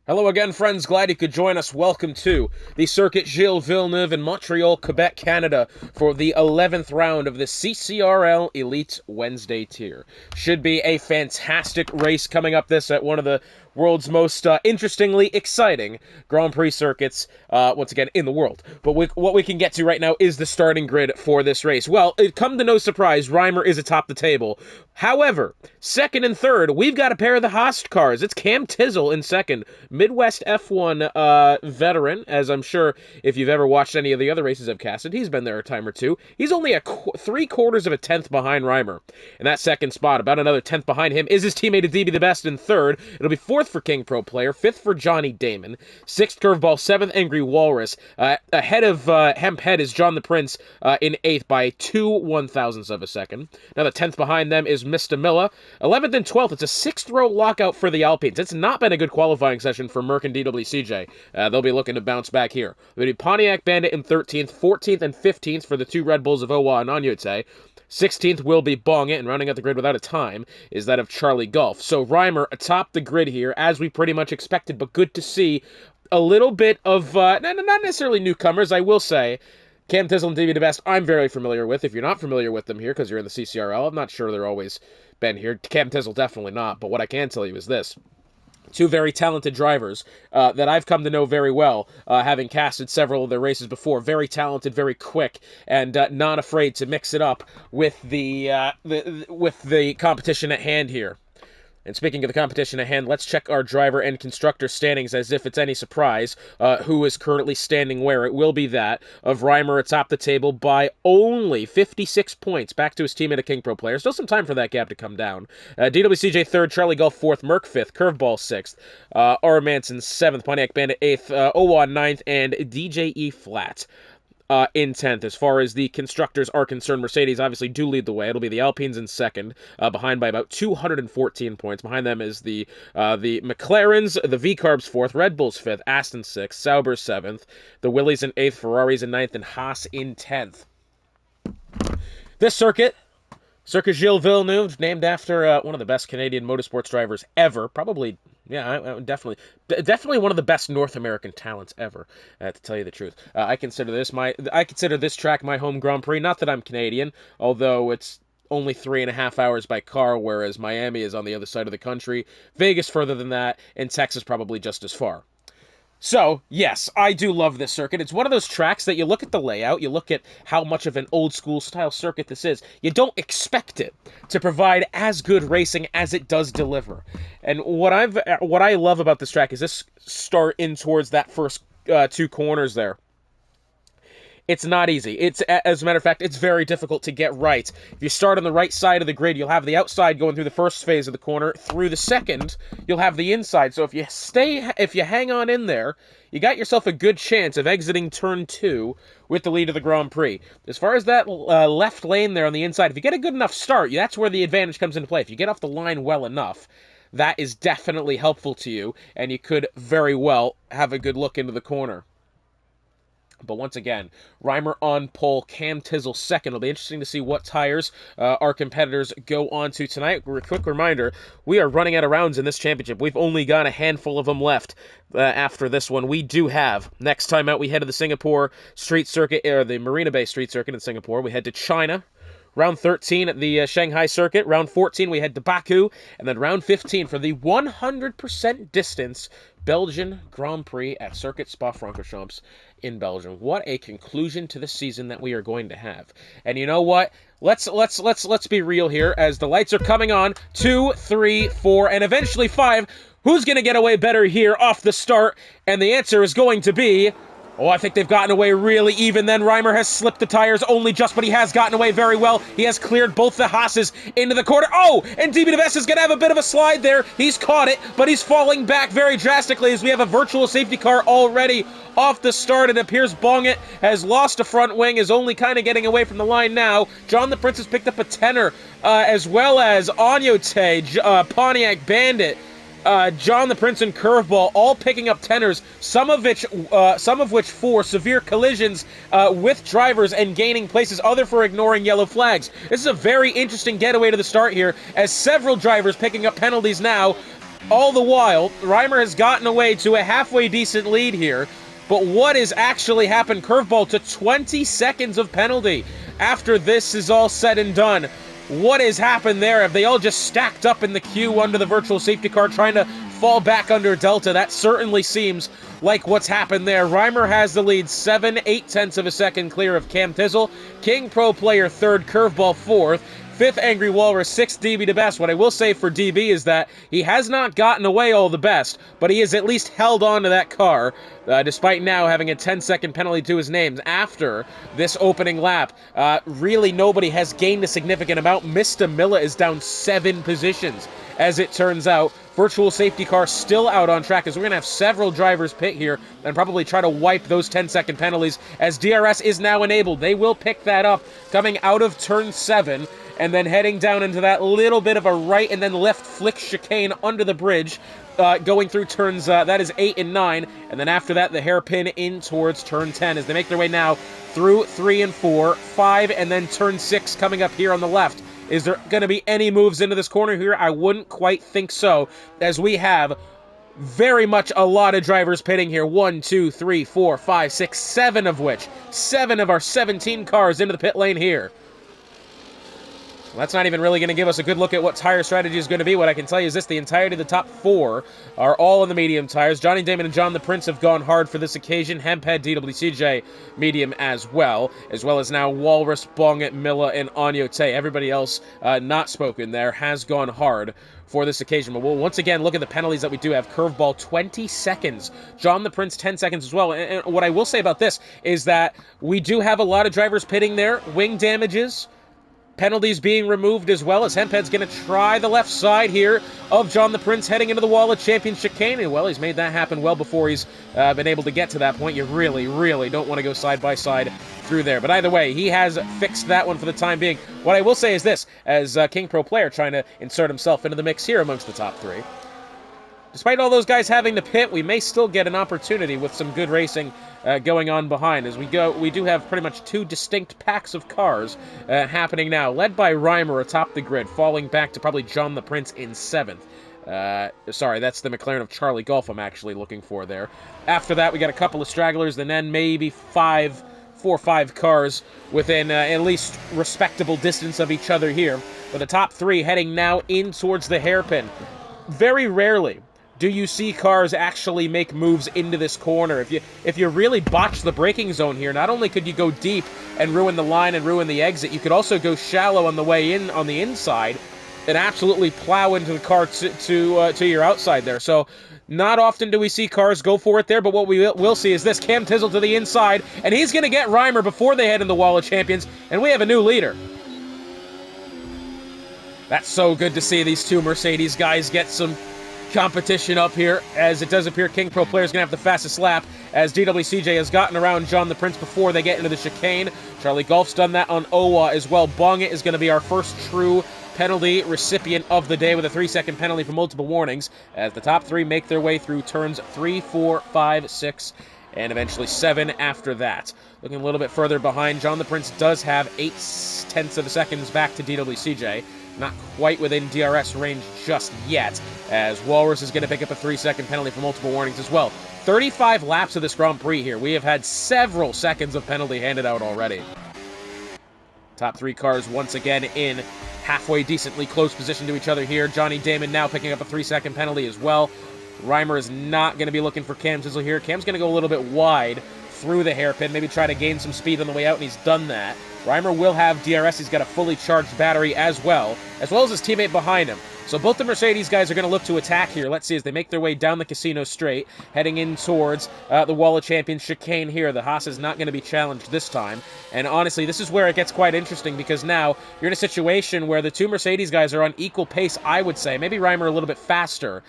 Hello again, friends. Glad you could join us. Welcome to the Circuit Gilles Villeneuve in Montreal, Quebec, Canada for the 11th round of the CCRL Elite Wednesday tier. Should be a fantastic race coming up this at one of the world's most interestingly exciting Grand Prix circuits, once again, in the world. But what we can get to right now is the starting grid for this race. Well, it come to no surprise, Reimer is atop the table. However, second and third, we've got a pair of the Haas cars. It's Cam Tizzle in second, Midwest F1 veteran, as I'm sure if you've ever watched any of the other races I've casted, he's been there a time or two. He's only a 3/4 of a tenth behind Reimer. In that second spot, about another tenth behind him, is his teammate DB the Best in third. It'll be fourth for King Pro Player, fifth for Johnny Damon, sixth Curveball, seventh Angry Walrus. Ahead of Hemp Head is John the Prince in eighth by 2/1000ths of a second. Another tenth behind them is Mr. Miller. 11th and 12th, it's a sixth-row lockout for the Alpines. It's not been a good qualifying session for Merck and DWCJ. They'll be looking to bounce back here. It'll be Pontiac Bandit in 13th, 14th and 15th for the two Red Bulls of Owa and Onyote. 16th will be Bong It, and rounding out the grid without a time is that of Charlie Golf. So Reimer atop the grid here, as we pretty much expected, but good to see a little bit of, not necessarily newcomers, I will say. Cam Tizzle and DB the Best, I'm very familiar with. If you're not familiar with them here, because you're in the CCRL, I'm not sure they're always been here. Cam Tizzle, definitely not, but what I can tell you is this. Two very talented drivers that I've come to know very well, having casted several of their races before. Very talented, very quick, and not afraid to mix it up with the competition at hand here. And speaking of the competition at hand, let's check our driver and constructor standings as if it's any surprise who is currently standing where. It will be that of Reimer atop the table by only 56 points, back to his teammate, a King Pro Player. Still some time for that gap to come down. DWCJ third, Charlie Golf fourth, Merck fifth, Curveball sixth, R. Manson seventh, Pontiac Bandit eighth, Owa ninth, and DJE flat in 10th. As far as the constructors are concerned, Mercedes obviously do lead the way. It'll be the Alpines in second, behind by about 214 points. Behind them is the McLarens, the V-Carbs fourth, Red Bulls fifth, Aston sixth, Sauber seventh, the Willys in eighth, Ferraris in ninth, and Haas in 10th. This circuit Gilles Villeneuve, named after one of the best Canadian motorsports drivers ever. Probably, yeah, definitely one of the best North American talents ever. To tell you the truth, I consider this track my home Grand Prix. Not that I'm Canadian, although it's only 3.5 hours by car, whereas Miami is on the other side of the country. Vegas further than that, and Texas probably just as far. So, yes, I do love this circuit. It's one of those tracks that you look at the layout, you look at how much of an old-school style circuit this is, you don't expect it to provide as good racing as it does deliver. And what I love about this track is this start in towards that first two corners there. It's not easy. As a matter of fact, it's very difficult to get right. If you start on the right side of the grid, you'll have the outside going through the first phase of the corner. Through the second, you'll have the inside. So if you hang on in there, you got yourself a good chance of exiting turn 2 with the lead of the Grand Prix. As far as that left lane there on the inside, if you get a good enough start, that's where the advantage comes into play. If you get off the line well enough, that is definitely helpful to you, and you could very well have a good look into the corner. But once again, Reimer on pole, Cam Tizzle second. It'll be interesting to see what tires our competitors go on to tonight. A quick reminder, we are running out of rounds in this championship. We've only got a handful of them left after this one. We do have, next time out, we head to the Singapore Street Circuit, or the Marina Bay Street Circuit in Singapore. We head to China. Round 13 at the Shanghai Circuit. Round 14, we head to Baku. And then round 15 for the 100% distance Belgian Grand Prix at Circuit Spa-Francorchamps in Belgium. What a conclusion to the season that we are going to have. And you know what? Let's be real here as the lights are coming on. 2, 3, 4, and eventually 5. Who's going to get away better here off the start? And the answer is going to be... Oh, I think they've gotten away really even then. Reimer has slipped the tires only just, but he has gotten away very well. He has cleared both the Haas's into the corner. Oh, and DB the Best is going to have a bit of a slide there. He's caught it, but he's falling back very drastically as we have a virtual safety car already off the start. It appears Bongit has lost a front wing, is only kind of getting away from the line now. John the Prince has picked up a tenner, as well as Onyote, Pontiac Bandit, John the Prince and Curveball all picking up tenors, some of which for severe collisions with drivers and gaining places, other for ignoring yellow flags. This is a very interesting getaway to the start here, as several drivers picking up penalties now. All the while, Reimer has gotten away to a halfway decent lead here. But what has actually happened? Curveball to 20 seconds of penalty. After this is all said and done, what has happened there? Have they all just stacked up in the queue under the virtual safety car trying to fall back under Delta? That certainly seems like what's happened there. Reimer has the lead, 7/8 of a second clear of Cam Tizzle. King Pro Player third, Curveball fourth. Fifth, Angry Walrus, sixth, DB the best. What I will say for DB is that he has not gotten away all the best, but he has at least held on to that car, despite now having a 10-second penalty to his name. After this opening lap, really nobody has gained a significant amount. Mr. Miller is down 7 positions, as it turns out. Virtual safety car still out on track, as we're going to have several drivers pit here and probably try to wipe those 10-second penalties, as DRS is now enabled. They will pick that up coming out of turn 7, and then heading down into that little bit of a right and then left flick chicane under the bridge, going through turns, that is 8 and 9, and then after that, the hairpin in towards turn 10, as they make their way now through 3 and 4, 5, and then turn 6 coming up here on the left. Is there going to be any moves into this corner here? I wouldn't quite think so, as we have very much a lot of drivers pitting here. 1, 2, 3, 4, 5, 6, 7 of which, 7 of our 17 cars into the pit lane here. Well, that's not even really going to give us a good look at what tire strategy is going to be. What I can tell you is this: the entirety of the top 4 are all on the medium tires. Johnny Damon and John the Prince have gone hard for this occasion. Hemphead, DWCJ, medium as well as now Walrus, Bong, Milla, and Onyote. Everybody else not spoken there has gone hard for this occasion. But we'll once again look at the penalties that we do have. Curveball, 20 seconds. John the Prince, 10 seconds as well. And what I will say about this is that we do have a lot of drivers pitting there. Wing damages, penalties being removed as well, as Hemphead's going to try the left side here of John the Prince heading into the wall of champion chicane. And, well, he's made that happen well before he's been able to get to that point. You really, really don't want to go side by side through there. But either way, he has fixed that one for the time being. What I will say is this, as King Pro Player trying to insert himself into the mix here amongst the top 3. Despite all those guys having to pit, we may still get an opportunity with some good racing going on behind. As we go, we do have pretty much 2 distinct packs of cars happening now, led by Reimer atop the grid, falling back to probably John the Prince in 7th. Sorry, that's the McLaren of Charlie Golf I'm actually looking for there. After that, we got a couple of stragglers, and then maybe 4 or 5 cars within at least respectable distance of each other here. But the top 3 heading now in towards the hairpin. Very rarely do you see cars actually make moves into this corner. If you really botch the braking zone here, not only could you go deep and ruin the line and ruin the exit, you could also go shallow on the way in on the inside and absolutely plow into the car to your outside there. So not often do we see cars go for it there, but what we will see is this: Cam Tizzle to the inside, and he's going to get Reimer before they head in the Wall of Champions, and we have a new leader. That's so good to see these 2 Mercedes guys get some competition up here, as it does appear King Pro Player is going to have the fastest lap, as DWCJ has gotten around John the Prince before they get into the chicane. Charlie Golf's done that on Owa as well. Bong is going to be our first true penalty recipient of the day with a 3-second penalty for multiple warnings, as the top 3 make their way through turns 3, 4, 5, 6, and eventually 7 after that. Looking a little bit further behind, John the Prince does have 0.8 of a seconds back to DWCJ. Not quite within DRS range just yet, as Walrus is going to pick up a 3-second penalty for multiple warnings as well. 35 laps of this Grand Prix here. We have had several seconds of penalty handed out already. Top 3 cars once again in halfway decently close position to each other here. Johnny Damon now picking up a 3-second penalty as well. Reimer is not going to be looking for Cam Tizzle here. Cam's going to go a little bit wide through the hairpin, maybe try to gain some speed on the way out, and he's done that. Reimer will have DRS. He's got a fully charged battery as well as his teammate behind him. So both the Mercedes guys are going to look to attack here. Let's see as they make their way down the casino straight, heading in towards the Wall of Champions chicane here. The Haas is not going to be challenged this time. And honestly, this is where it gets quite interesting, because now you're in a situation where the 2 Mercedes guys are on equal pace, I would say. Maybe Reimer a little bit faster.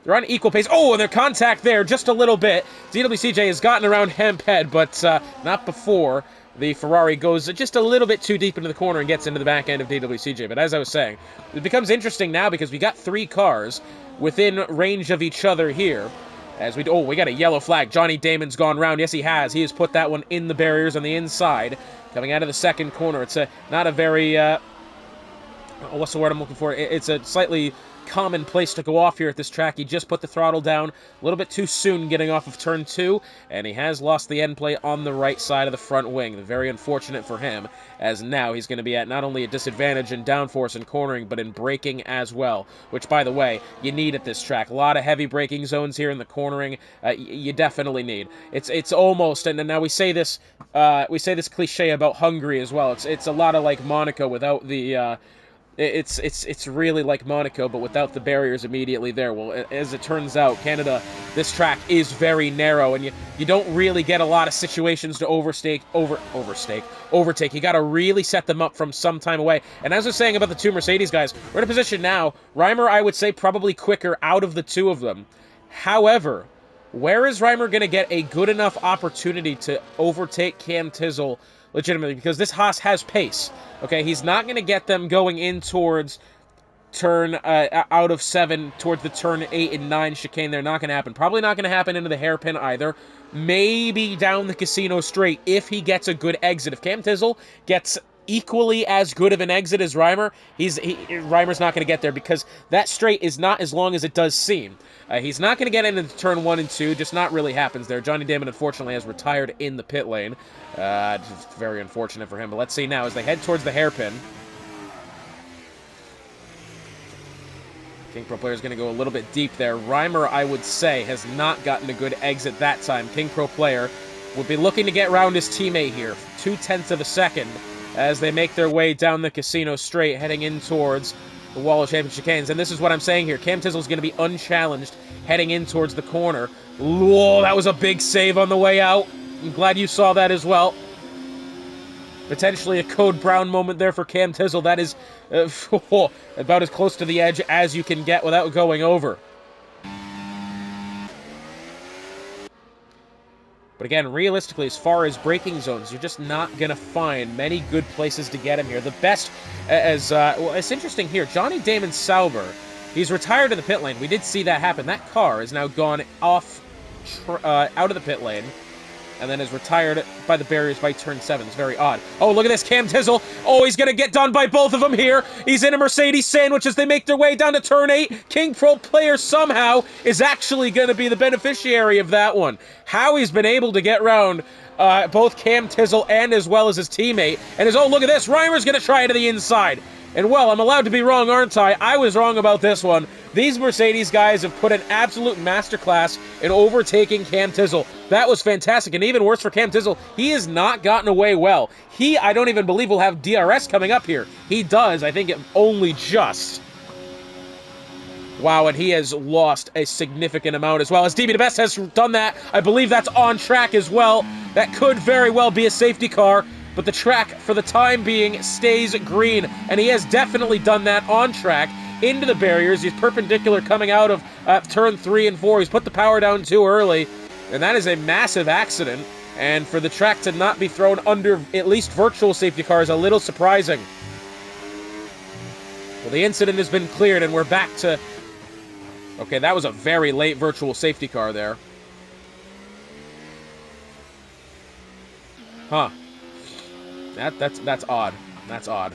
They're on equal pace. Oh, and their contact there just a little bit. DWCJ has gotten around Hemphead, but not before the Ferrari goes just a little bit too deep into the corner and gets into the back end of DWCJ. But as I was saying, it becomes interesting now because we got 3 cars within range of each other here. As we got a yellow flag. Johnny Damon's gone round. Yes, he has. He has put that one in the barriers on the inside. Coming out of the second corner. It's not a very... what's the word I'm looking for? It's a slightly common place to go off here at this track. He just put the throttle down a little bit too soon getting off of turn 2, and he has lost the end plate on the right side of the front wing. Very unfortunate for him, as now he's going to be at not only a disadvantage in downforce and cornering, but in braking as well, which, by the way, you need at this track. A lot of heavy braking zones here in the cornering. You definitely need. It's almost, and now we say this cliche about Hungary as well. It's a lot of like Monaco without the. It's really like Monaco, but without the barriers immediately there. Well, as it turns out, Canada, this track is very narrow, and you don't really get a lot of situations to overtake. You got to really set them up from some time away. And as I was saying about the two Mercedes guys, we're in a position now. Reimer, I would say, probably quicker out of the two of them. However, where is Reimer going to get a good enough opportunity to overtake Cam Tissel legitimately? Because this Haas has pace. Okay, he's not going to get them going in towards turn out of 7 towards the turn 8 and 9 chicane. They're not going to happen. Probably not going to happen into the hairpin either. Maybe down the Casino Straight if he gets a good exit. If Cam Tissel gets equally as good of an exit as Reimer, Reimer's not going to get there because that straight is not as long as it does seem. He's not going to get into turn 1 and 2, just not really happens there. Johnny Damon, unfortunately, has retired in the pit lane. Just very unfortunate for him. But let's see now, as they head towards the hairpin. King Pro player is going to go a little bit deep there. Reimer, I would say, has not gotten a good exit that time. King Pro player will be looking to get around his teammate here. 0.2 of a second as they make their way down the Casino Straight, heading in towards the Wall of Champion chicanes. And this is what I'm saying here. Cam Tissel is going to be unchallenged heading in towards the corner. Whoa, that was a big save on the way out. I'm glad you saw that as well. Potentially a Code Brown moment there for Cam Tissel. That is about as close to the edge as you can get without going over. But again, realistically, as far as braking zones, you're just not going to find many good places to get him here. The best, well, it's interesting here. Johnny Damon Sauber, he's retired in the pit lane. We did see that happen. That car has now gone off, out of the pit lane, and then is retired by the barriers by turn 7. It's very odd. Oh, look at this, Cam Tissel. Oh, he's going to get done by both of them here. He's in a Mercedes sandwich as they make their way down to turn 8. King Pro player somehow is actually going to be the beneficiary of that one. How he's been able to get around both Cam Tissel and as well as his teammate. And oh, look at this. Reimer's going to try it to the inside. And, well, I'm allowed to be wrong, aren't I? I was wrong about this one. These Mercedes guys have put an absolute masterclass in overtaking Cam Tissel. That was fantastic, and even worse for Cam Tissel, he has not gotten away well. I don't even believe will have DRS coming up here. He does, I think, only just. Wow, and he has lost a significant amount as well. As DB the Best has done that, I believe that's on track as well. That could very well be a safety car. But the track, for the time being, stays green. And he has definitely done that on track into the barriers. He's perpendicular coming out of turn 3 and 4. He's put the power down too early. And that is a massive accident. And for the track to not be thrown under at least virtual safety car is a little surprising. Well, the incident has been cleared and we're back to... Okay, that was a very late virtual safety car there. Huh. That's odd. That's odd.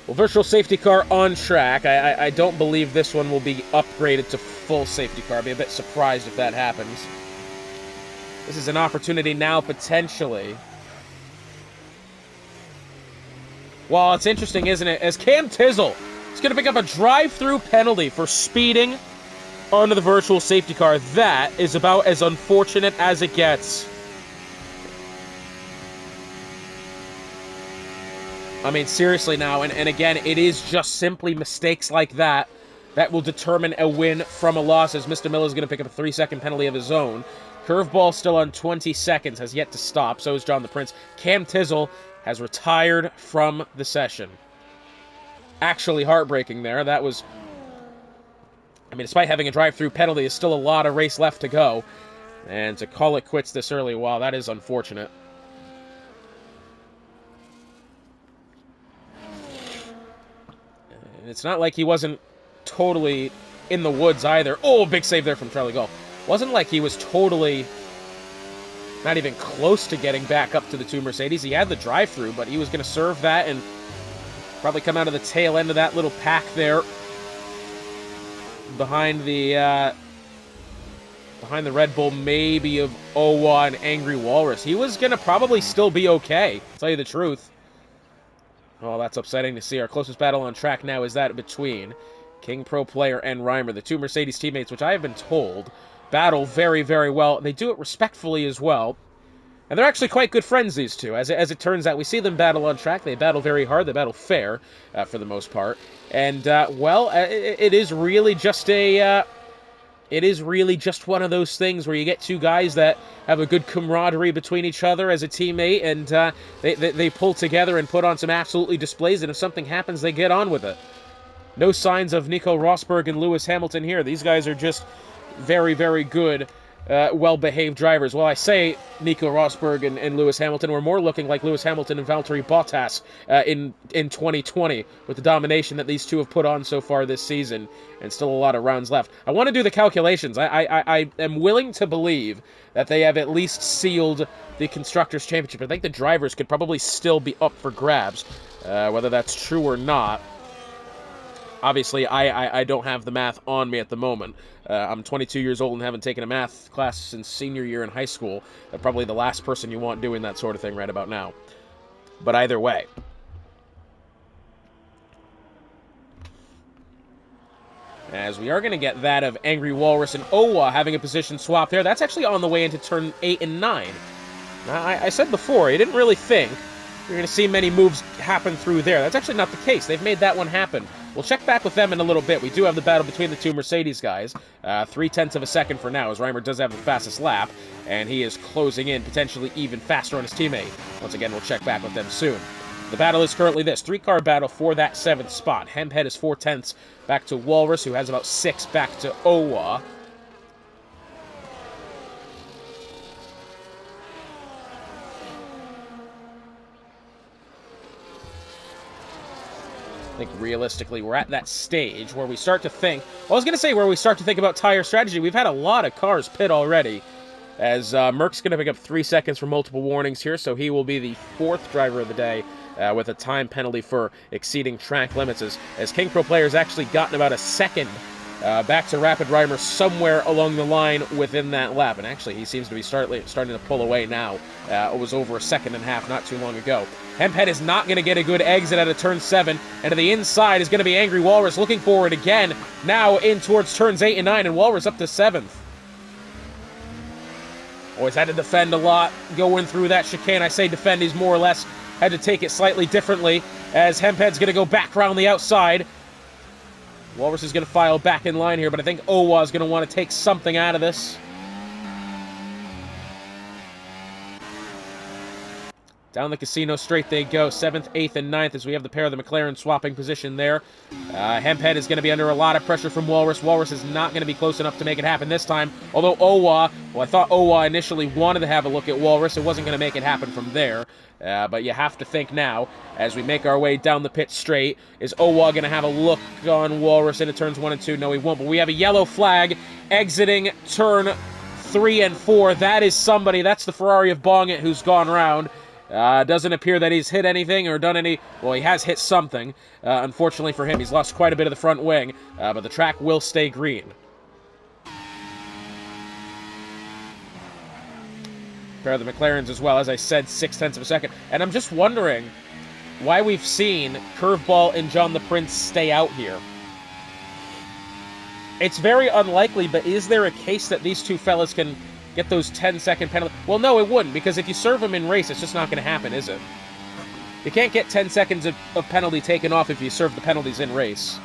Well, virtual safety car on track. I don't believe this one will be upgraded to full safety car. I'd be a bit surprised if that happens. This is an opportunity now, potentially. Well, it's interesting, isn't it? As Cam Tissel is going to pick up a drive-through penalty for speeding onto the virtual safety car. That is about as unfortunate as it gets. I mean, seriously now, and again, it is just simply mistakes like that that will determine a win from a loss, as Mr. Miller is going to pick up a 3-second penalty of his own. Curveball still on 20 seconds, has yet to stop, so is John the Prince. Cam Tissel has retired from the session. Actually heartbreaking there. That was... I mean, despite having a drive-through penalty, there's still a lot of race left to go. And to call it quits this early, wow, that is unfortunate. And it's not like he wasn't totally in the woods either. Oh, big save there from Charlie Gall. Wasn't like he was totally Not even close to getting back up to the 2 Mercedes. He had the drive-through, but he was going to serve that and probably come out of the tail end of that little pack there behind the Red Bull, maybe of Owa and Angry Walrus. He was going to probably still be okay, to tell you the truth. Oh, that's upsetting to see. Our closest battle on track now is that between King Pro Player and Reimer, the 2 Mercedes teammates, which I have been told battle very, very well. They do it respectfully as well. And they're actually quite good friends, these two. As it turns out, we see them battle on track. They battle very hard. They battle fair, for the most part. And, well, it is really just a... It is really just one of those things where you get two guys that have a good camaraderie between each other as a teammate, and they pull together and put on some absolutely displays, and if something happens, they get on with it. No signs of Nico Rosberg and Lewis Hamilton here. These guys are just very, very good, well-behaved drivers. Well, I say Nico Rosberg and Lewis Hamilton were more looking like Lewis Hamilton and Valtteri Bottas in 2020 with the domination that these two have put on so far this season, and still a lot of rounds left. I want to do the calculations. I am willing to believe that they have at least sealed the Constructors' Championship. I think the drivers could probably still be up for grabs, whether that's true or not. Obviously, I don't have the math on me at the moment. I'm 22 years old and haven't taken a math class since senior year in high school. Probably the last person you want doing that sort of thing right about now. But either way. As we are going to get that of Angry Walrus and Owa having a position swap there. That's actually on the way into turn 8 and 9. Now, I said before, I didn't really think you're going to see many moves happen through there. That's actually not the case. They've made that one happen. We'll check back with them in a little bit. We do have the battle between the two Mercedes guys. 0.3 of a second for now, as Reimer does have the fastest lap, and he is closing in potentially even faster on his teammate. Once again, we'll check back with them soon. The battle is currently this. 3-car battle for that 7th spot. Hemphead is 0.4 back to Walrus, who has about 6 back to Owa. I think realistically we're at that stage where we start to think, well, I was going to say where we start to think about tire strategy. We've had a lot of cars pit already, as Merck's going to pick up 3 seconds for multiple warnings here, so he will be the 4th driver of the day with a time penalty for exceeding track limits, as King Pro Player has actually gotten about a second back to Rapid Reimer somewhere along the line within that lap. And actually, he seems to be starting to pull away now. It was over 1.5 seconds not too long ago. Hemphead is not going to get a good exit out of turn 7, and to the inside is going to be Angry Walrus looking forward again, now in towards turns 8 and 9, and Walrus up to 7th. Always had to defend a lot going through that chicane. I say defend, he's more or less had to take it slightly differently, as Hemphead's going to go back around the outside. Walrus is going to file back in line here, but I think Owa is going to want to take something out of this. Down the casino straight they go, 7th, 8th, and 9th, as we have the pair of the McLaren swapping position there. Hemphead is going to be under a lot of pressure from Walrus. Walrus is not going to be close enough to make it happen this time, although Owa, well, I thought Owa initially wanted to have a look at Walrus. It wasn't going to make it happen from there, but you have to think now, as we make our way down the pit straight, is Owa going to have a look on Walrus into turns 1 and 2? No, he won't, but we have a yellow flag exiting turn 3 and 4. That is somebody, that's the Ferrari of Bongit who's gone round. Doesn't appear that he's hit anything or done any... Well, he has hit something. Unfortunately for him, he's lost quite a bit of the front wing, but the track will stay green. Pair of the McLarens as well, as I said, 0.6 of a second. And I'm just wondering why we've seen Curveball and John the Prince stay out here. It's very unlikely, but is there a case that these two fellas can get those 10-second penalties? Well, no, it wouldn't, because if you serve them in race, it's just not going to happen, is it? You can't get 10 seconds of penalty taken off if you serve the penalties in race.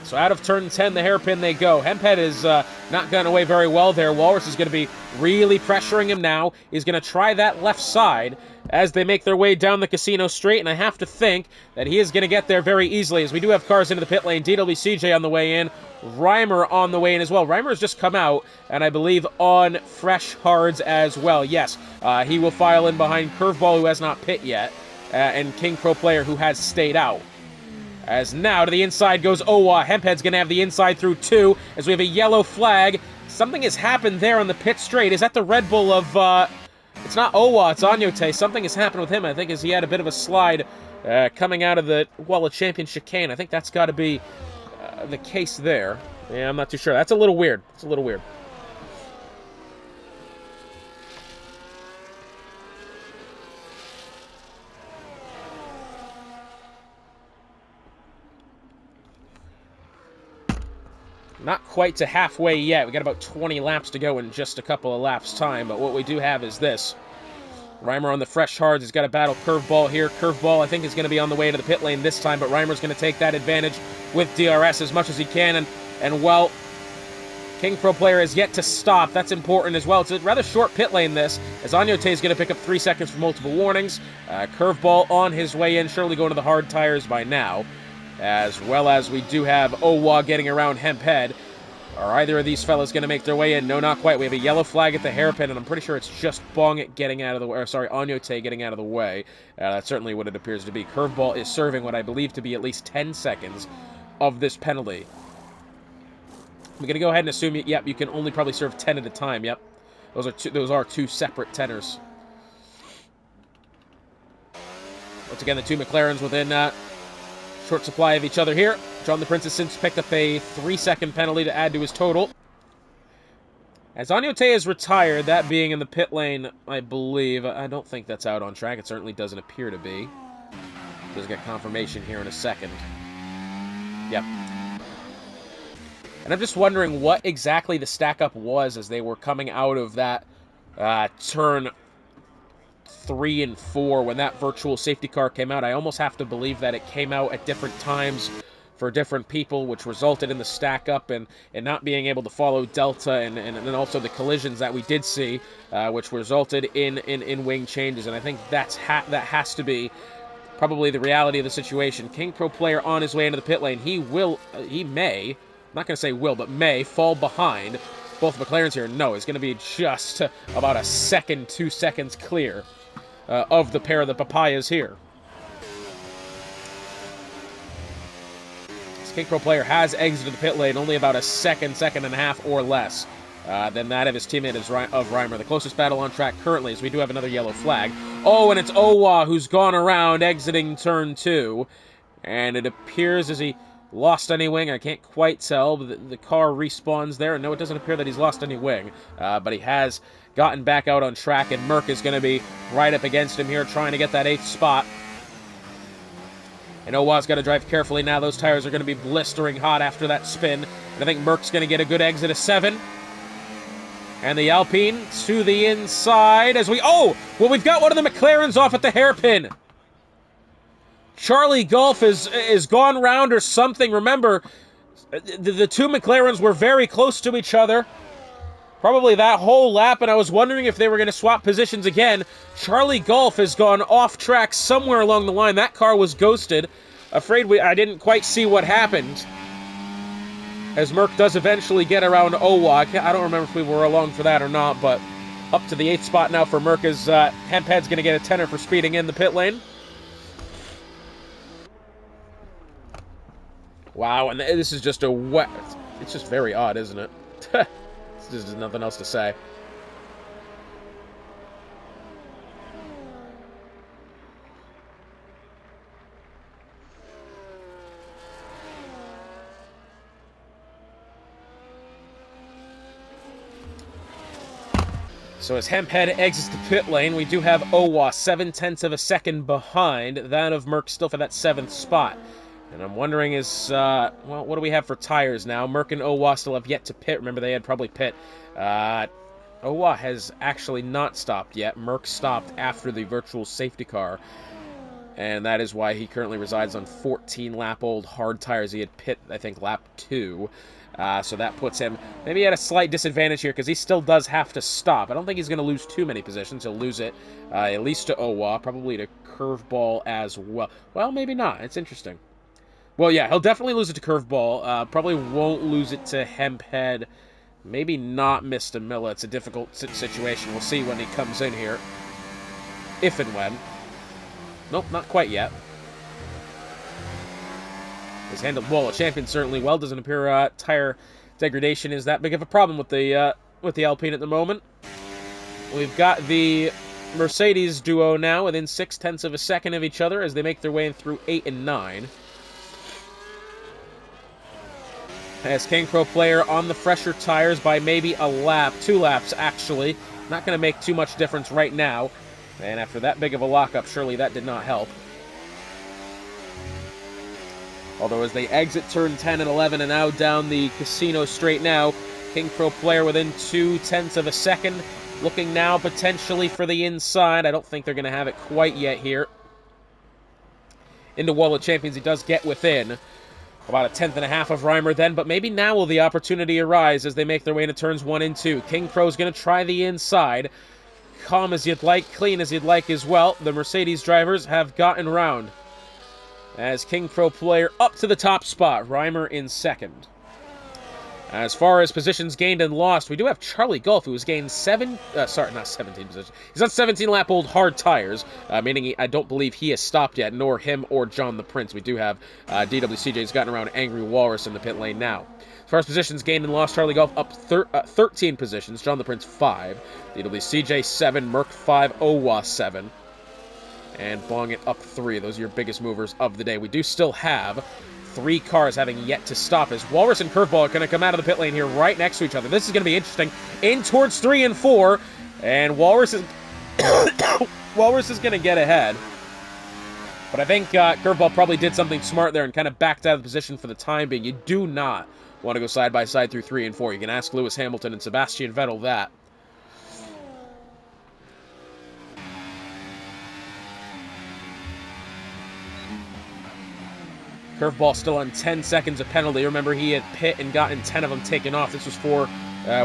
So out of turn 10, the hairpin they go. Hemphead is not gotten away very well there. Walrus is going to be really pressuring him now. He's going to try that left side as they make their way down the casino straight, and I have to think that he is going to get there very easily, as we do have cars into the pit lane. DWCJ on the way in. Reimer on the way in as well. Reimer has just come out, and I believe on fresh hards as well. Yes, he will file in behind Curveball, who has not pit yet, and King Pro Player, who has stayed out. As now to the inside goes Owa. Hemphead's going to have the inside through 2, as we have a yellow flag Something has happened there on the pit straight. Is that the Red Bull of, it's not Owa, it's Anyote. Something has happened with him, I think, as he had a bit of a slide coming out of the, well, a champion chicane. I think that's got to be the case there. Yeah, I'm not too sure. That's a little weird. It's a little weird. Not quite to halfway yet. We got about 20 laps to go in just a couple of laps' time, but what we do have is this. Reimer on the fresh hards. He's got a battle curveball here. Curveball, I think, is going to be on the way to the pit lane this time, but Reimer's going to take that advantage with DRS as much as he can, and well, King Pro Player has yet to stop. That's important as well. It's a rather short pit lane, this, as Anyote is going to pick up 3 seconds for multiple warnings. Curveball on his way in, surely going to the hard tires by now, as well as we do have Owa getting around Hemphead. Are either of these fellas going to make their way in? No, not quite. We have a yellow flag at the hairpin, and I'm pretty sure it's just Bong getting out of the way. Or, sorry, Anyote getting out of the way. That's certainly what it appears to be. Curveball is serving what I believe to be at least 10 seconds of this penalty. I'm going to go ahead and assume, yep, you can only probably serve 10 at a time. Yep, those are two separate tenors. Once again, the two McLarens within short supply of each other here. John the Prince has since picked up a 3-second penalty to add to his total. As Anyote is retired, that being in the pit lane, I believe. I don't think that's out on track. It certainly doesn't appear to be. Does get confirmation here in a second. Yep. And I'm just wondering what exactly the stack-up was as they were coming out of that turn 3 and 4 when that virtual safety car came out. I almost have to believe that it came out at different times for different people, which resulted in the stack up and not being able to follow Delta, and then also the collisions that we did see, which resulted in wing changes. And I think that has to be probably the reality of the situation. King Pro Player on his way into the pit lane. He may, I'm not going to say will, but may fall behind both McLarens here. No, he's going to be just about a second, 2 seconds clear of the pair of the papayas here. This King Pro Player has exited the pit lane only about a second and a half or less than that of his teammate of Reimer. The closest battle on track currently is we do have another yellow flag. Oh, and it's Owa who's gone around exiting turn 2. And it appears as he lost any wing. I can't quite tell, but the car respawns there. And no, it doesn't appear that he's lost any wing. But he has gotten back out on track, and Merck is going to be right up against him here trying to get that 8th spot. And Owa's got to drive carefully now. Those tires are going to be blistering hot after that spin. And I think Merck's going to get a good exit of 7. And the Alpine to the inside as we... Oh! Well, we've got one of the McLarens off at the hairpin. Charlie Golf is gone round or something. Remember, the two McLarens were very close to each other. Probably that whole lap, and I was wondering if they were going to swap positions again. Charlie Golf has gone off track somewhere along the line. That car was ghosted. Afraid I didn't quite see what happened. As Merck does eventually get around Owa. I don't remember if we were along for that or not, but up to the 8th spot now for Merck as Hemphead's going to get a tenner for speeding in the pit lane. Wow, and this is just a wet... It's just very odd, isn't it? There's nothing else to say. So as Hemphead exits the pit lane, we do have Owa 7/10 of a second behind that of Merck still for that 7th spot. And I'm wondering well, what do we have for tires now? Merck and Owa still have yet to pit. Remember, they had probably pit. Owa has actually not stopped yet. Merck stopped after the virtual safety car. And that is why he currently resides on 14-lap-old hard tires. He had pit, I think, lap 2. So that puts him maybe at a slight disadvantage here because he still does have to stop. I don't think he's going to lose too many positions. He'll lose it at least to Owa, probably to Curveball as well. Well, maybe not. It's interesting. Well, yeah, he'll definitely lose it to Curveball. Probably won't lose it to Hemphead. Maybe not Mr. Miller. It's a difficult situation. We'll see when he comes in here. If and when. Nope, not quite yet. He's handled well. A champion certainly well. Doesn't appear tire degradation is that big of a problem with the Alpine at the moment. We've got the Mercedes duo now within 0.6 of a second of each other as they make their way in through 8 and 9. As King Pro Player on the fresher tires by maybe a lap, 2 laps actually. Not going to make too much difference right now. And after that big of a lockup, surely that did not help. Although as they exit turn 10 and 11 and now down the casino straight now, King Pro Player within 0.2 of a second. Looking now potentially for the inside. I don't think they're going to have it quite yet here. Into Wall of Champions, he does get within about 1/10.5 of Reimer then, but maybe now will the opportunity arise as they make their way into turns 1 and 2. King Pro's going to try the inside. Calm as you'd like, clean as you'd like as well. The Mercedes drivers have gotten round. As King Pro Player up to the top spot, Reimer in second. As far as positions gained and lost, we do have Charlie Gulf, who has gained not 17 positions. He's on 17-lap-old hard tires, meaning I don't believe he has stopped yet, nor him or John the Prince. We do have DWCJ who's gotten around Angry Walrus in the pit lane now. As far as positions gained and lost, Charlie Gulf up 13 positions, John the Prince 5, DWCJ 7, Merc 5, Owa 7, and Bong it up 3. Those are your biggest movers of the day. We do still have 3 cars having yet to stop as Walrus and Curveball are going to come out of the pit lane here right next to each other. This is going to be interesting. In towards 3 and 4, and Walrus is Walrus is going to get ahead. But I think Curveball probably did something smart there and kind of backed out of the position for the time being. You do not want to go side by side through 3 and 4. You can ask Lewis Hamilton and Sebastian Vettel that. Curveball still on 10 seconds of penalty. Remember, he had pit and gotten 10 of them taken off. This was for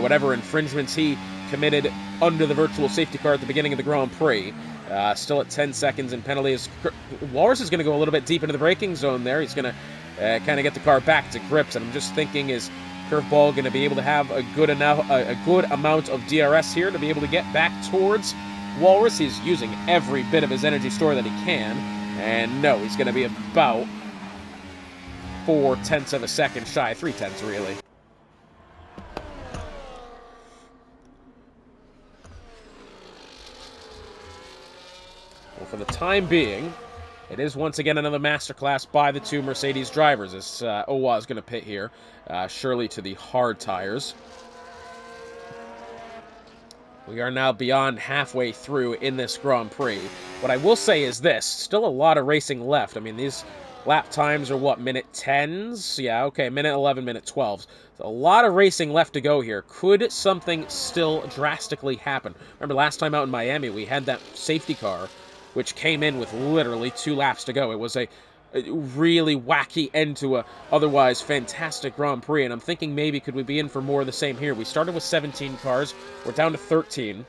whatever infringements he committed under the virtual safety car at the beginning of the Grand Prix. Still at 10 seconds in penalty. Walrus is going to go a little bit deep into the braking zone there. He's going to kind of get the car back to grips. And I'm just thinking, is Curveball going to be able to have a good amount of DRS here to be able to get back towards Walrus? He's using every bit of his energy store that he can. And no, he's going to be about 0.4 of a second shy, 0.3 really. Well, for the time being, it is once again another masterclass by the 2 Mercedes drivers as Owa is going to pit here, surely to the hard tires. We are now beyond halfway through in this Grand Prix. What I will say is this, still a lot of racing left. I mean, these lap times are what, minute 10s? Yeah, okay, minute 11, minute 12s. So a lot of racing left to go here. Could something still drastically happen? Remember last time out in Miami, we had that safety car, which came in with literally 2 laps to go. It was a really wacky end to a otherwise fantastic Grand Prix, and I'm thinking maybe could we be in for more of the same here. We started with 17 cars. We're down to 13.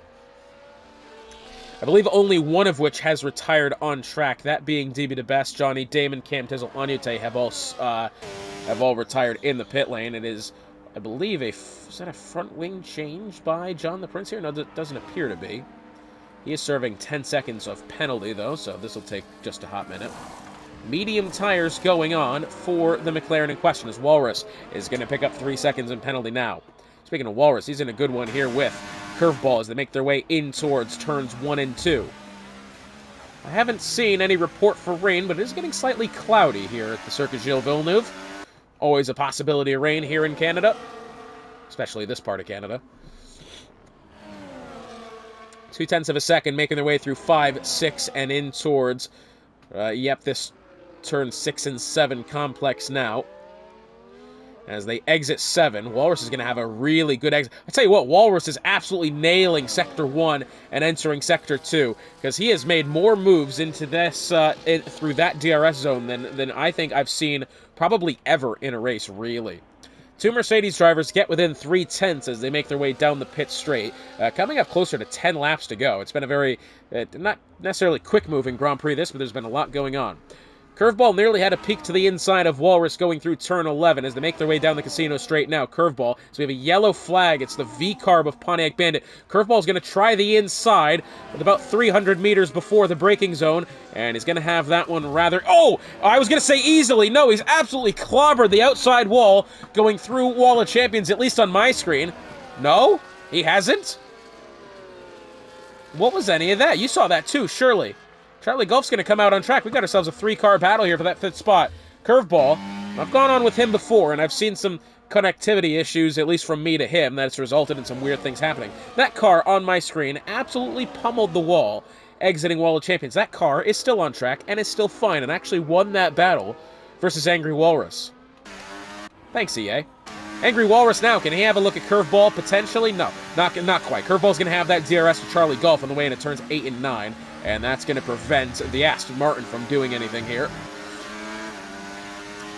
I believe only one of which has retired on track, that being DB the Best, Johnny, Damon, Cam Tizzle, Anyute have all retired in the pit lane. It is, I believe, is that a front wing change by John the Prince here? No, that doesn't appear to be. He is serving 10 seconds of penalty, though, so this will take just a hot minute. Medium tires going on for the McLaren in question as Walrus is going to pick up 3 seconds in penalty now. Speaking of Walrus, he's in a good one here with Curveball as they make their way in towards turns 1 and 2. I haven't seen any report for rain, but it is getting slightly cloudy here at the Circuit Gilles Villeneuve. Always a possibility of rain here in Canada, especially this part of Canada. 0.2 of a second, making their way through 5, 6, and in towards, this turn 6 and 7 complex now. As they exit 7, Walrus is going to have a really good exit. I tell you what, Walrus is absolutely nailing Sector 1 and entering Sector 2, because he has made more moves into this through that DRS zone than I think I've seen probably ever in a race, really. 2 Mercedes drivers get within 0.3 as they make their way down the pit straight, coming up closer to 10 laps to go. It's been a very, not necessarily quick-moving Grand Prix this, but there's been a lot going on. Curveball nearly had a peek to the inside of Walrus going through turn 11 as they make their way down the casino straight now. Curveball. So we have a yellow flag. It's the V-carb of Pontiac Bandit. Curveball's going to try the inside with about 300 meters before the braking zone, and he's going to have that one rather... Oh! I was going to say easily. No, he's absolutely clobbered the outside wall going through Wall of Champions, at least on my screen. No? He hasn't? What was any of that? You saw that too, surely. Charlie Golf's going to come out on track. We got ourselves a 3-car battle here for that 5th spot. Curveball. I've gone on with him before, and I've seen some connectivity issues, at least from me to him, that's resulted in some weird things happening. That car on my screen absolutely pummeled the wall, exiting Wall of Champions. That car is still on track and is still fine, and actually won that battle versus Angry Walrus. Thanks, EA. Angry Walrus now, can he have a look at Curveball potentially? No, not quite. Curveball's going to have that DRS to Charlie Golf on the way into turns 8 and 9, and that's going to prevent the Aston Martin from doing anything here.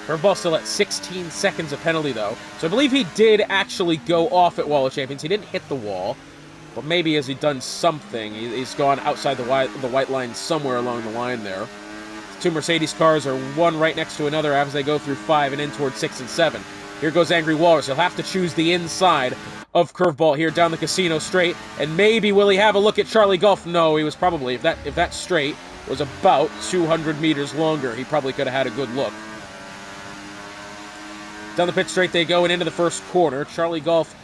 Curveball still at 16 seconds of penalty, though, so I believe he did actually go off at Wall of Champions. He didn't hit the wall, but maybe has he done something? He's gone outside the white line somewhere along the line there. The 2 Mercedes cars are one right next to another as they go through 5 and in towards 6 and 7. Here goes Angry Walrus. He'll have to choose the inside of Curveball here down the casino straight. And maybe will he have a look at Charlie Golf? No, he was probably, if that straight was about 200 meters longer, he probably could have had a good look. Down the pit straight they go and into the first corner. Charlie Golf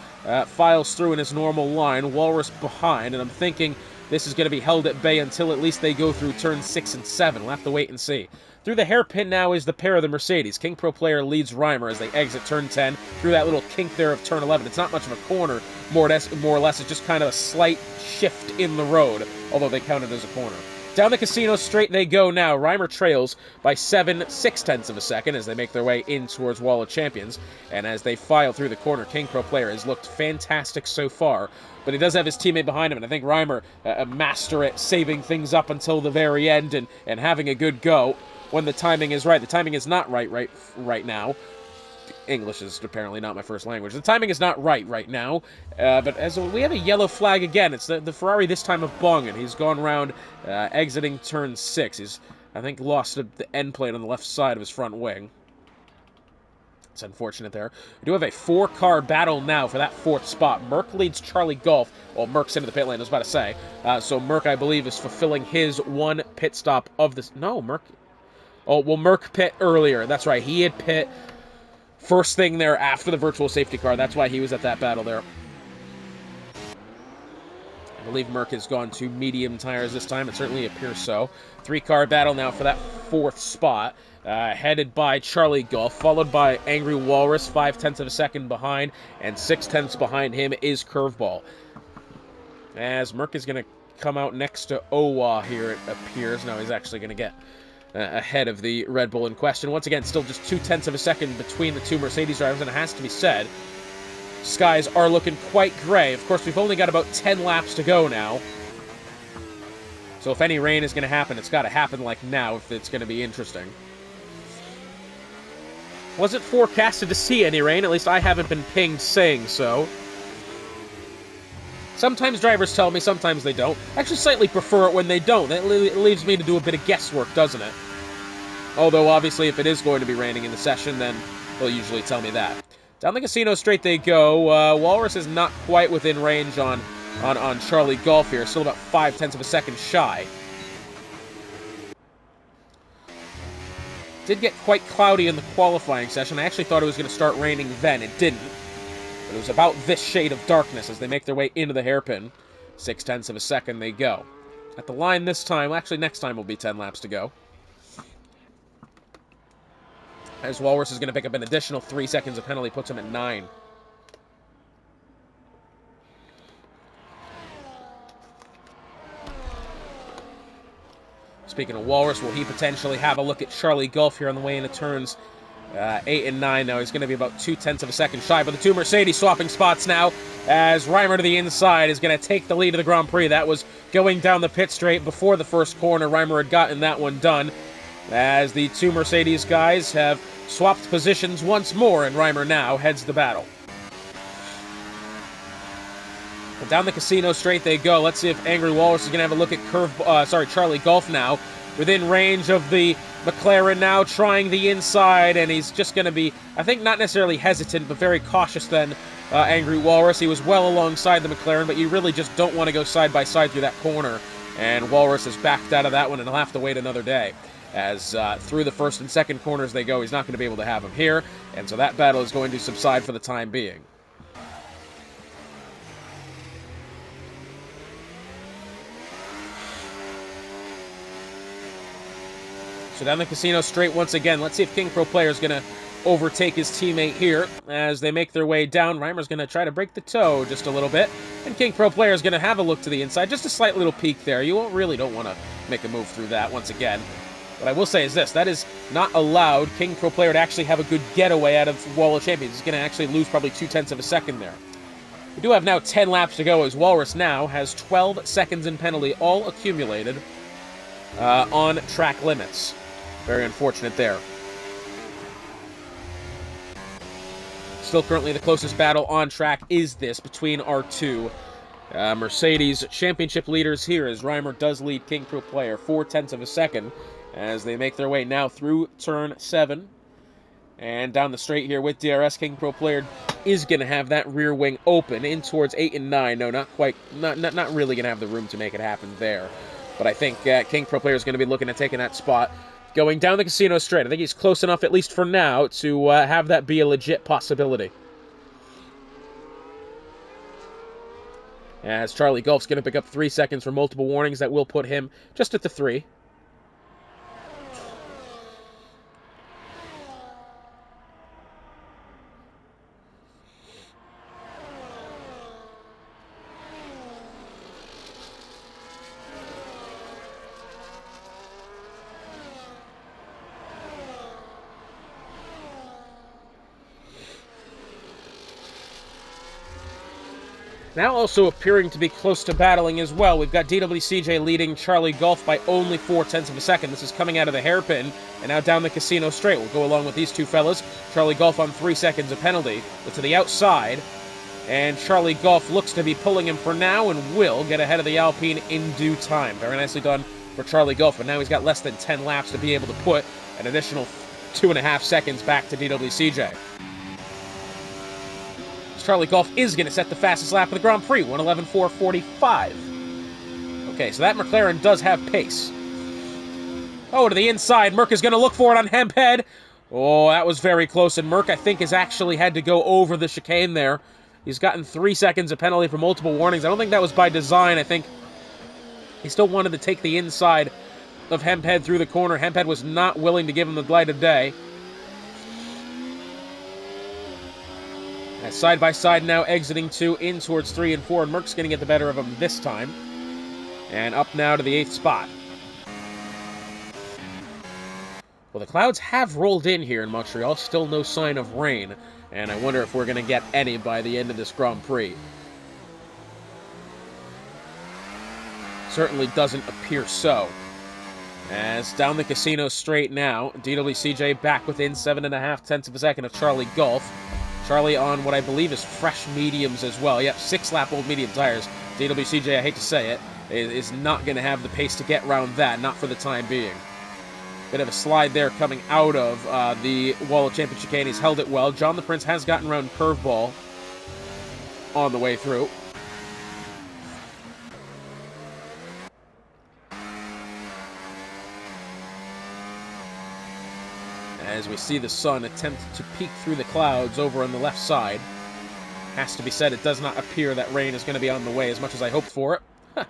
files through in his normal line. Walrus behind, and I'm thinking this is going to be held at bay until at least they go through turns 6 and 7. We'll have to wait and see. Through the hairpin now is the pair of the Mercedes. King Pro Player leads Reimer as they exit turn 10 through that little kink there of turn 11. It's not much of a corner, more or less. It's just kind of a slight shift in the road, although they count it as a corner. Down the casino straight they go now. Reimer trails by 7/6 of a second as they make their way in towards Wall of Champions. And as they file through the corner, King Pro Player has looked fantastic so far, but he does have his teammate behind him, and I think Reimer, a master at saving things up until the very end and having a good go when the timing is right. The timing is not right now. English is apparently not my first language. The timing is not right now, but as we have a yellow flag again. It's the Ferrari this time of Bong, and he's gone round exiting turn 6. He's, I think, lost the end plate on the left side of his front wing. It's unfortunate there. We do have a 4-car battle now for that 4th spot. Merck leads Charlie Golf. Well, Merck's into the pit lane, I was about to say. So Merck, I believe, is fulfilling his 1 pit stop of this. No, Merck. Oh, well, Merck pit earlier. That's right. He had pit first thing there after the virtual safety car. That's why he was at that battle there. I believe Merck has gone to medium tires this time. It certainly appears so. 3-car battle now for that 4th spot. Headed by Charlie Golf, followed by Angry Walrus, 0.5 of a second behind, and 0.6 behind him is Curveball. As Merck is going to come out next to Owa here, it appears. No, he's actually going to get ahead of the Red Bull in question. Once again, still just 0.2 of a second between the 2 Mercedes drivers, and it has to be said, skies are looking quite gray. Of course, we've only got about 10 laps to go now. So if any rain is going to happen, it's got to happen like now if it's going to be interesting. Wasn't forecasted to see any rain, at least I haven't been pinged saying so. Sometimes drivers tell me, sometimes they don't. I actually slightly prefer it when they don't. It leaves me to do a bit of guesswork, doesn't it? Although, obviously, if it is going to be raining in the session, then they'll usually tell me that. Down the casino straight they go. Walrus is not quite within range on Charlie Golf here. Still about 0.5 of a second shy. Did get quite cloudy in the qualifying session. I actually thought it was going to start raining then. It didn't. But it was about this shade of darkness as they make their way into the hairpin. 0.6 of a second they go. At the line this time, actually next time will be 10 laps to go. As Walrus is going to pick up an additional 3 seconds of penalty, puts him at 9. Speaking of Walrus, will he potentially have a look at Charlie Golf here on the way into turns 8 and 9 now? He's going to be about 0.2 of a second shy, but the 2 Mercedes swapping spots now as Reimer to the inside is going to take the lead of the Grand Prix. That was going down the pit straight before the first corner. Reimer had gotten that one done as the 2 Mercedes guys have swapped positions once more, and Reimer now heads the battle. But down the casino straight they go. Let's see if Angry Walrus is going to have a look at Charlie Golf now. within range of the McLaren now, trying the inside, and he's just going to be, I think, not necessarily hesitant, but very cautious then, Angry Walrus. He was well alongside the McLaren, but you really just don't want to go side by side through that corner, and Walrus has backed out of that one, and he'll have to wait another day. As through the first and second corners they go, he's not going to be able to have him here, and so that battle is going to subside for the time being. So down the casino straight once again. Let's see if King Pro Player is going to overtake his teammate here as they make their way down. Reimer's going to try to break the toe just a little bit, and King Pro Player is going to have a look to the inside. Just a slight little peek there. You really don't want to make a move through that once again. What I will say is this, that is not allowed King Pro Player to actually have a good getaway out of Wall of Champions. He's going to actually lose probably 0.2 of a second there. We do have now 10 laps to go, as Walrus now has 12 seconds in penalty, all accumulated on track limits. Very unfortunate there. Still currently the closest battle on track is this between our two Mercedes championship leaders here, as Reimer does lead King Pro Player 0.4 of a second as they make their way now through turn 7 and down the straight here with DRS. King Pro Player is going to have that rear wing open in towards 8 and 9. No, not quite, not really going to have the room to make it happen there. But I think King Pro Player is going to be looking at taking that spot going down the casino straight. I think he's close enough, at least for now, to have that be a legit possibility. As Charlie Golf's going to pick up 3 seconds for multiple warnings, that will put him just at the 3. Now also appearing to be close to battling as well. We've got DWCJ leading Charlie Golf by only 0.4 of a second. This is coming out of the hairpin and now down the casino straight. We'll go along with these two fellas. Charlie Golf on 3 seconds of penalty, but to the outside. And Charlie Golf looks to be pulling him for now and will get ahead of the Alpine in due time. Very nicely done for Charlie Golf, but now he's got less than 10 laps to be able to put an additional 2.5 seconds back to DWCJ. Charlie Golf is going to set the fastest lap of the Grand Prix, 1:11.445. Okay, so that McLaren does have pace. Oh, to the inside. Merck is going to look for it on Hemphead. Oh, that was very close, and Merck, I think, has actually had to go over the chicane there. He's gotten 3 seconds of penalty for multiple warnings. I don't think that was by design. I think he still wanted to take the inside of Hemphead through the corner. Hemphead was not willing to give him the light of day. Side by side now exiting 2 in towards 3 and 4, and Merck's going to get the better of him this time. And up now to the 8th spot. Well, the clouds have rolled in here in Montreal, still no sign of rain, and I wonder if we're going to get any by the end of this Grand Prix. Certainly doesn't appear so. As down the casino straight now, DWCJ back within 7.5 of a second of Charlie Golf. Charlie on what I believe is fresh mediums as well. Yep, 6-lap-old medium tires. DWCJ, I hate to say it, is not going to have the pace to get around that, not for the time being. Bit of a slide there coming out of the Wall of Champion chicane. He's held it well. John the Prince has gotten around curveball on the way through. As we see the sun attempt to peek through the clouds over on the left side. Has to be said, it does not appear that rain is going to be on the way as much as I hoped for it.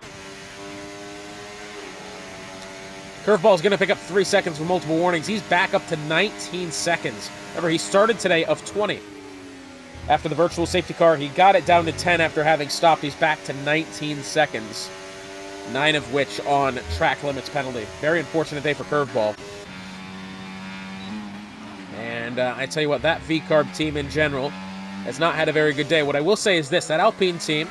Curveball is going to pick up 3 seconds for multiple warnings. He's back up to 19 seconds. Remember, he started today of 20. After the virtual safety car, he got it down to 10 after having stopped. He's back to 19 seconds. 9 of which on track limits penalty. Very unfortunate day for Curveball. And I tell you what, that V-Carb team in general has not had a very good day. What I will say is this, that Alpine team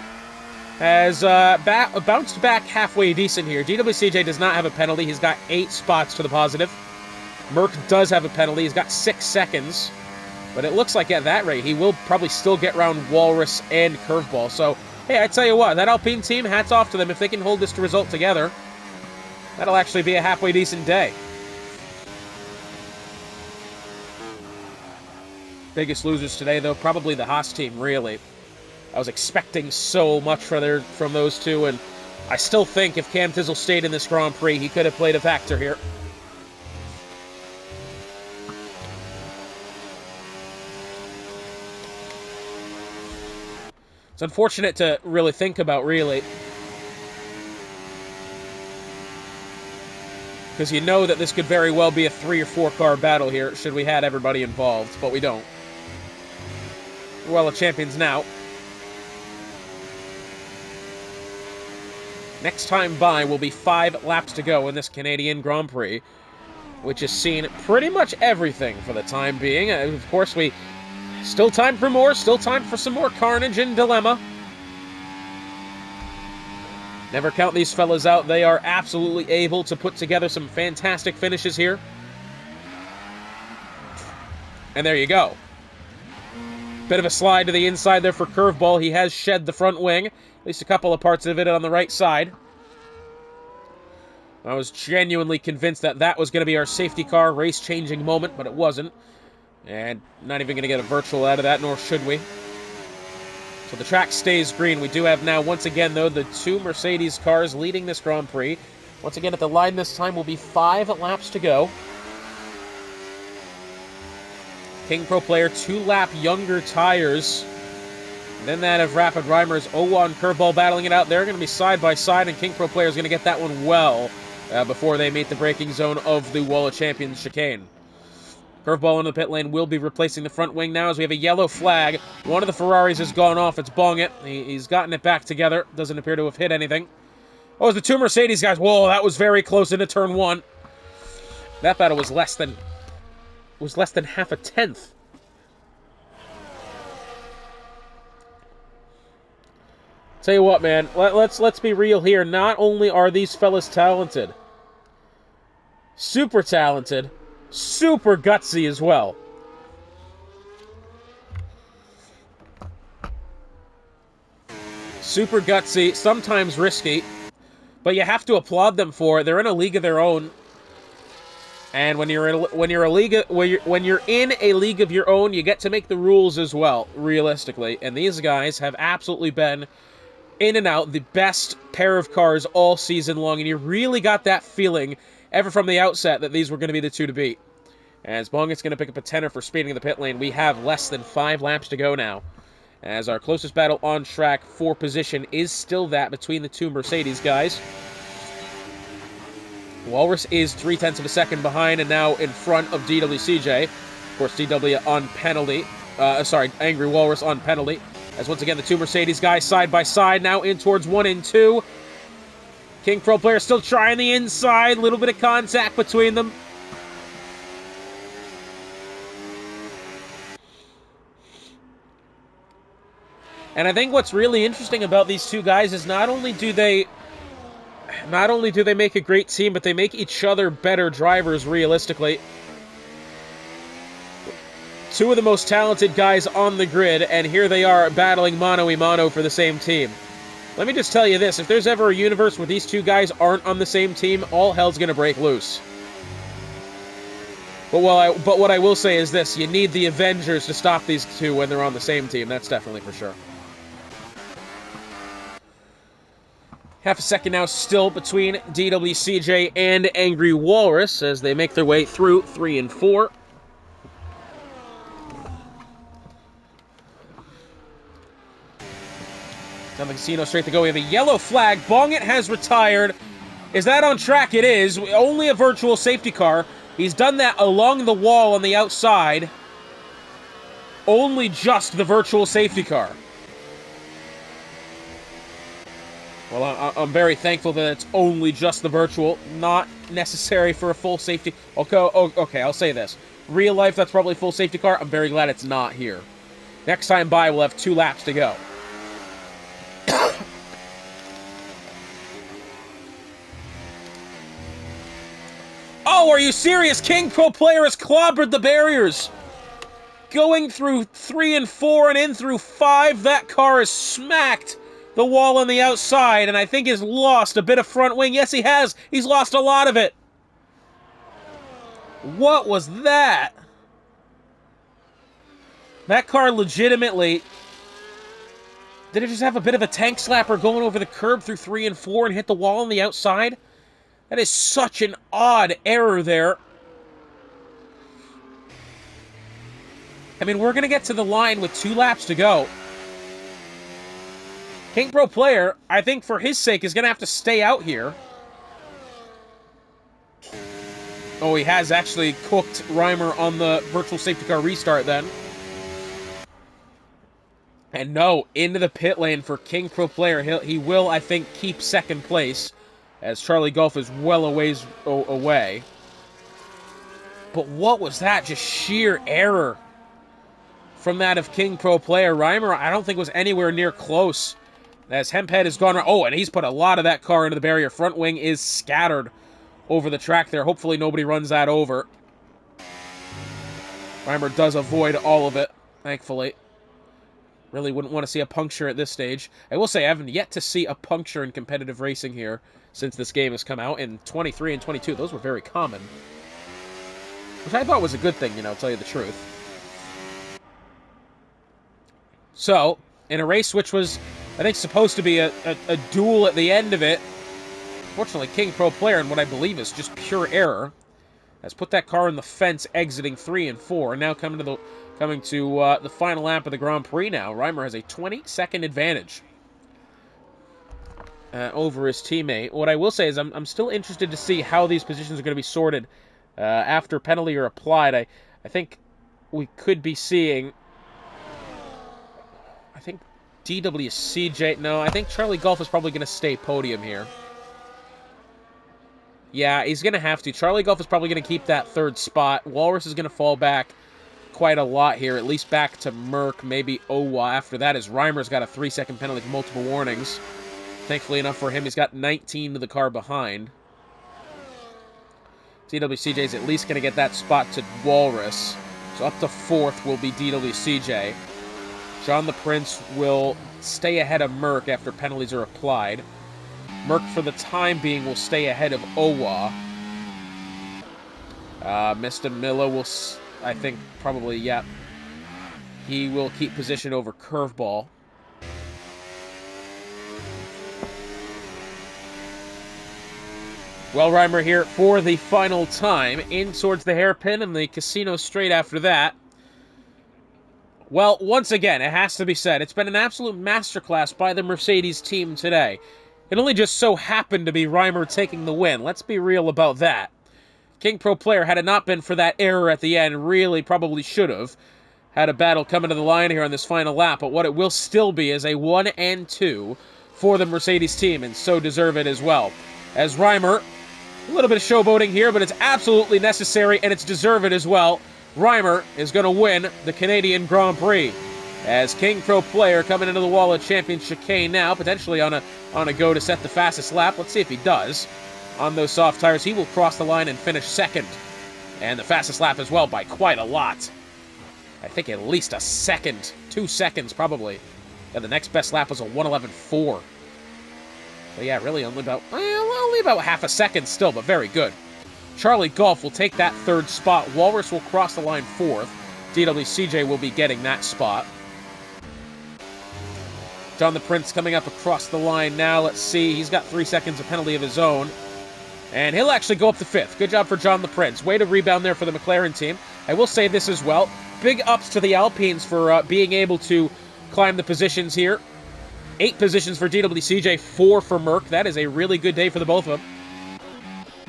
has bounced back halfway decent here. DWCJ does not have a penalty. He's got 8 spots to the positive. Merck does have a penalty. He's got 6 seconds. But it looks like at that rate, he will probably still get around Walrus and Curveball. So, hey, I tell you what, that Alpine team, hats off to them if they can hold this result together. That'll actually be a halfway decent day. Biggest losers today, though, probably the Haas team, really. I was expecting so much from those two, and I still think if Cam Tissel stayed in this Grand Prix, he could have played a factor here. It's unfortunate to really think about, really. Because you know that this could very well be a 3 or 4 car battle here, should we had everybody involved, but we don't. We're well champions now. Next time by will be 5 laps to go in this Canadian Grand Prix, which has seen pretty much everything for the time being. Of course, still time for more, still time for some more carnage and dilemma. Never count these fellas out. They are absolutely able to put together some fantastic finishes here. And there you go. Bit of a slide to the inside there for Curveball. He has shed the front wing. At least a couple of parts of it on the right side. I was genuinely convinced that that was going to be our safety car race-changing moment, but it wasn't. And not even going to get a virtual out of that, nor should we. So the track stays green. We do have now, once again, though, the 2 Mercedes cars leading this Grand Prix. Once again, at the line this time will be 5 laps to go. King Pro Player, 2-lap younger tires than that of Rapid Rhymer's Owa and Curveball battling it out. They're going to be side by side, and King Pro Player is going to get that one well before they meet the braking zone of the Wall of Champions chicane. Curveball into the pit lane will be replacing the front wing now as we have a yellow flag. One of the Ferraris has gone off. It's Bong It. He's gotten it back together. Doesn't appear to have hit anything. Oh, it's the 2 Mercedes guys. Whoa, that was very close into turn 1. That battle was less than half a tenth. Tell you what, man, let's be real here. Not only are these fellas talented, super talented, super gutsy as well. Super gutsy, sometimes risky, but you have to applaud them for it. They're in a league of their own. And when you're in a league of your own, you get to make the rules as well, realistically. And these guys have absolutely been in and out the best pair of cars all season long, and you really got that feeling ever from the outset that these were going to be the 2 to beat. As Bongit's going to pick up a tenner for speeding in the pit lane, we have less than 5 laps to go now. As our closest battle on track for position is still that between the 2 Mercedes guys. Walrus is 0.3 of a second behind and now in front of DWCJ. Of course, DW on penalty. Angry Walrus on penalty. As once again, the 2 Mercedes guys side by side now in towards 1 and 2. King Pro Player still trying the inside. Little bit of contact between them. And I think what's really interesting about these 2 guys is not only do they make a great team, but they make each other better drivers, realistically. 2 of the most talented guys on the grid, and here they are battling mano-a-mano for the same team. Let me just tell you this, if there's ever a universe where these 2 guys aren't on the same team, all hell's gonna break loose. But what I will say is this, you need the Avengers to stop these 2 when they're on the same team, that's definitely for sure. Half a second now still between DWCJ and Angry Walrus as they make their way through 3 and 4. Down the casino straight to go. We have a yellow flag. Bongit has retired. Is that on track? It is. Only a virtual safety car. He's done that along the wall on the outside. Only just the virtual safety car. Well, I'm very thankful that it's only just the virtual, not necessary for a full safety. Okay, I'll say this. Real life, that's probably full safety car. I'm very glad it's not here. Next time by, we'll have 2 laps to go. Oh, are you serious? King Pro Player has clobbered the barriers. Going through 3 and 4 and in through 5, that car is smacked the wall on the outside, and I think has lost a bit of front wing. Yes, he has. He's lost a lot of it. What was that? That car legitimately... Did it just have a bit of a tank slapper going over the curb through 3 and 4 and hit the wall on the outside? That is such an odd error there. I mean, we're going to get to the line with 2 laps to go. King Pro Player, I think for his sake, is going to have to stay out here. Oh, he has actually cooked Reimer on the virtual safety car restart then. And no, into the pit lane for King Pro Player. He will, I think, keep second place, as Charlie Golf is well a ways away. But what was that? Just sheer error from that of King Pro Player. Reimer, I don't think was anywhere near close. As Hemphead has gone... Oh, and he's put a lot of that car into the barrier. Front wing is scattered over the track there. Hopefully nobody runs that over. Reimer does avoid all of it, thankfully. Really wouldn't want to see a puncture at this stage. I will say I haven't yet to see a puncture in competitive racing here since this game has come out. In 23 and 22, those were very common. Which I thought was a good thing, you know, to tell you the truth. So, in a race which was, I think, supposed to be a duel at the end of it, unfortunately, King Pro Player, in what I believe is just pure error, has put that car in the fence exiting 3 and 4, and now coming to the final lap of the Grand Prix now. Reimer has a 20-second advantage over his teammate. What I will say is I'm still interested to see how these positions are going to be sorted after penalty are applied. I think we could be seeing... I think DWCJ... No, I think Charlie Golf is probably going to stay podium here. Yeah, he's going to have to. Charlie Golf is probably going to keep that 3rd spot. Walrus is going to fall back quite a lot here, at least back to Merck, maybe Owa. After that, as Reimer's got a 3-second penalty for multiple warnings. Thankfully enough for him, he's got 19 to the car behind. DWCJ's at least going to get that spot to Walrus. So up to 4th will be DWCJ. John the Prince will stay ahead of Merck after penalties are applied. Merck, for the time being, will stay ahead of Owa. Mr. Miller will, I think, probably, yeah. He will keep position over Curveball. Well, Reimer here for the final time, in towards the hairpin and the casino straight after that. Well, once again, it has to be said, it's been an absolute masterclass by the Mercedes team today. It only just so happened to be Reimer taking the win. Let's be real about that. King Pro Player, had it not been for that error at the end, really probably should have had a battle coming to the line here on this final lap. But what it will still be is a 1 and 2 for the Mercedes team, and so deserve it as well. As Reimer, a little bit of showboating here, but it's absolutely necessary, and it's deserved as well. Reimer is going to win the Canadian Grand Prix. As King Pro Player coming into the wall of champion chicane now, potentially on a go to set the fastest lap. Let's see if he does. On those soft tires, he will cross the line and finish 2nd. And the fastest lap as well by quite a lot. I think at least a second. 2 seconds, probably. And the next best lap was a 1:11.4. So yeah, really only about half a second still, but very good. Charlie Golf will take that 3rd spot. Walrus will cross the line 4th. DWCJ will be getting that spot. John the Prince coming up across the line now. Let's see. He's got 3 seconds of penalty of his own. And he'll actually go up to 5th. Good job for John the Prince. Way to rebound there for the McLaren team. I will say this as well. Big ups to the Alpines for being able to climb the positions here. 8 positions for DWCJ, 4 for Merck. That is a really good day for the both of them.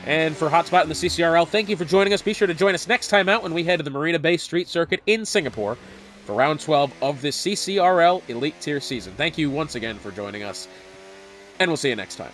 And for Hotspot in the CCRL, thank you for joining us. Be sure to join us next time out when we head to the Marina Bay Street Circuit in Singapore for round 12 of the CCRL Elite Tier season. Thank you once again for joining us, and we'll see you next time.